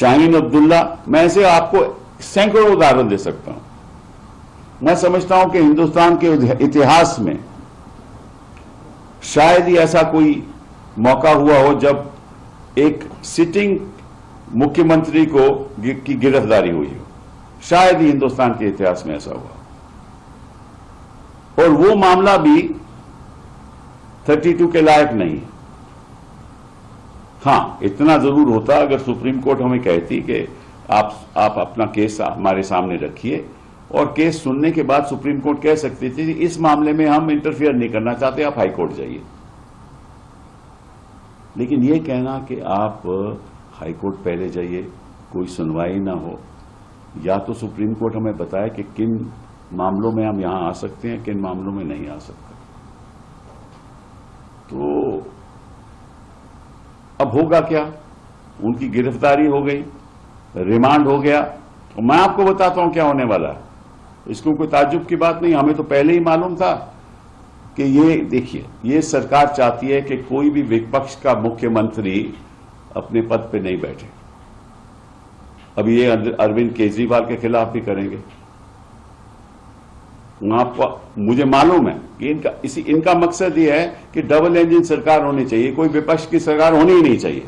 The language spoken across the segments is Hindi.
शाहीन अब्दुल्ला, मैं ऐसे आपको सैकड़ों उदाहरण दे सकता हूं। मैं समझता हूं कि हिंदुस्तान के इतिहास में शायद ही ऐसा कोई मौका हुआ हो जब एक सिटिंग मुख्यमंत्री की गिरफ्तारी हुई हो। शायद ही हिंदुस्तान के इतिहास में ऐसा हुआ, और वो मामला भी 32 के लायक नहीं है। हां, इतना जरूर होता अगर सुप्रीम कोर्ट हमें कहती कि आप अपना केस हमारे सामने रखिए, और केस सुनने के बाद सुप्रीम कोर्ट कह सकती थी इस मामले में हम इंटरफियर नहीं करना चाहते, आप हाई कोर्ट जाइए। लेकिन यह कहना कि आप हाई कोर्ट पहले जाइए, कोई सुनवाई ना हो, या तो सुप्रीम कोर्ट हमें बताए कि किन मामलों में हम यहां आ सकते हैं, किन मामलों में नहीं आ सकते। तो अब होगा क्या? उनकी गिरफ्तारी हो गई, रिमांड हो गया, और मैं आपको बताता हूं क्या होने वाला है। इसको कोई ताज्जुब की बात नहीं, हमें तो पहले ही मालूम था कि ये देखिए, ये सरकार चाहती है कि कोई भी विपक्ष का मुख्यमंत्री अपने पद पे नहीं बैठे। अभी ये अरविंद केजरीवाल के खिलाफ भी करेंगे। आपको, मुझे मालूम है कि इनका मकसद ये है कि डबल इंजन सरकार होनी चाहिए, कोई विपक्ष की सरकार होनी ही नहीं चाहिए।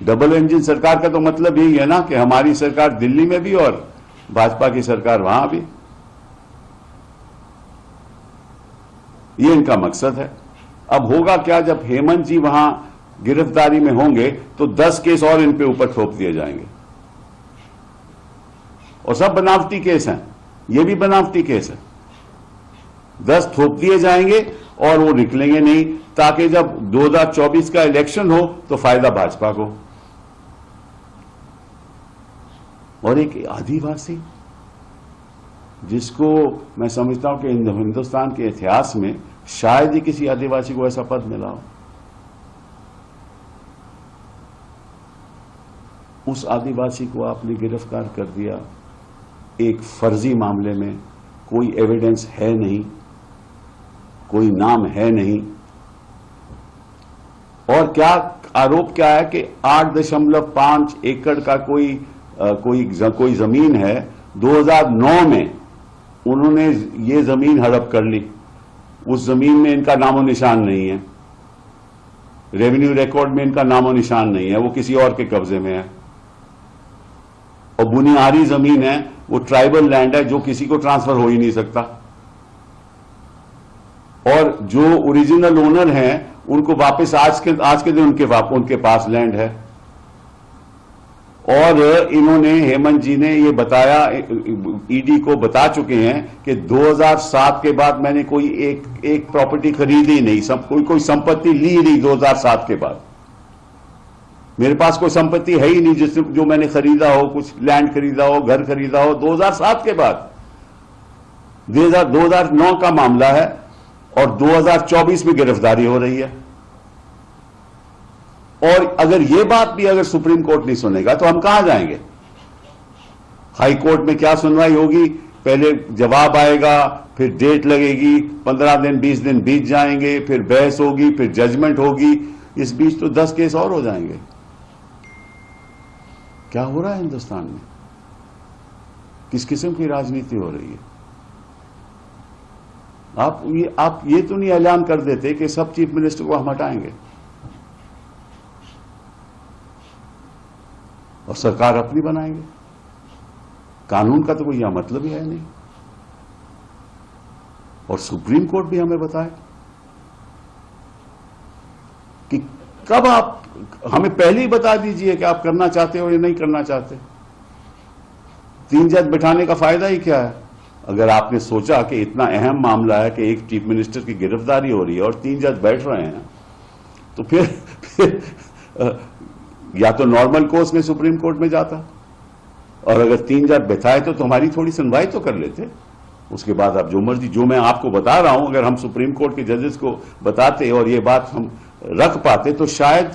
डबल इंजन सरकार का तो मतलब यही है ना कि हमारी सरकार दिल्ली में भी और भाजपा की सरकार वहां भी। ये इनका मकसद है। अब होगा क्या, जब हेमंत जी वहां गिरफ्तारी में होंगे तो 10 केस और इन पे ऊपर थोप दिए जाएंगे, और सब बनावटी केस हैं। ये भी बनावटी केस है। 10 थोप दिए जाएंगे और वो निकलेंगे नहीं, ताकि जब 2024 का इलेक्शन हो तो फायदा भाजपा को। और एक आदिवासी, जिसको मैं समझता हूं कि हिंदुस्तान के इतिहास में शायद ही किसी आदिवासी को ऐसा पद मिला हो, उस आदिवासी को आपने गिरफ्तार कर दिया एक फर्जी मामले में। कोई एविडेंस है नहीं, कोई नाम है नहीं, और क्या आरोप क्या है कि 8.5 एकड़ का कोई जमीन है। 2009 में उन्होंने ये जमीन हड़प कर ली। उस जमीन में इनका नामो निशान नहीं है, रेवेन्यू रिकॉर्ड में इनका नामो निशान नहीं है, वो किसी और के कब्जे में है। और बुनियादी जमीन है, वो ट्राइबल लैंड है, जो किसी को ट्रांसफर हो ही नहीं सकता। और जो ओरिजिनल ओनर हैं उनको वापस आज के दिन उनके पास लैंड है। और इन्होंने, हेमंत जी ने ये बताया, ईडी को बता चुके हैं कि 2007 के बाद मैंने कोई एक प्रॉपर्टी खरीदी नहीं, कोई संपत्ति ली नहीं। 2007 के बाद मेरे पास कोई संपत्ति है ही नहीं जो मैंने खरीदा हो, कुछ लैंड खरीदा हो, घर खरीदा हो 2007 के बाद। 2009 का मामला है और 2024 में गिरफ्तारी हो रही है। और अगर यह बात भी अगर सुप्रीम कोर्ट नहीं सुनेगा तो हम कहां जाएंगे? हाई कोर्ट में क्या सुनवाई होगी? पहले जवाब आएगा, फिर डेट लगेगी, 15 दिन 20 दिन बीत जाएंगे, फिर बहस होगी, फिर जजमेंट होगी। इस बीच तो 10 केस और हो जाएंगे। क्या हो रहा है हिंदुस्तान में? किस किस्म की राजनीति हो रही है? आप ये तो नहीं ऐलान कर देते कि सब चीफ मिनिस्टर को हम हटाएंगे और सरकार अपनी बनाएंगे। कानून का तो कोई यह मतलब ही है नहीं। और सुप्रीम कोर्ट भी हमें बताए कि कब आप, हमें पहले ही बता दीजिए कि आप करना चाहते हो या नहीं करना चाहते। 3 जज बिठाने का फायदा ही क्या है? अगर आपने सोचा कि इतना अहम मामला है कि एक चीफ मिनिस्टर की गिरफ्तारी हो रही है और 3 जज बैठ रहे हैं, तो फिर या तो नॉर्मल कोर्स में सुप्रीम कोर्ट में जाता, और अगर 3 जज बैठाए तो हमारी थोड़ी सुनवाई तो कर लेते। उसके बाद आप जो मर्जी, जो मैं आपको बता रहा हूं, अगर हम सुप्रीम कोर्ट के जजेस को बताते और ये बात हम रख पाते तो शायद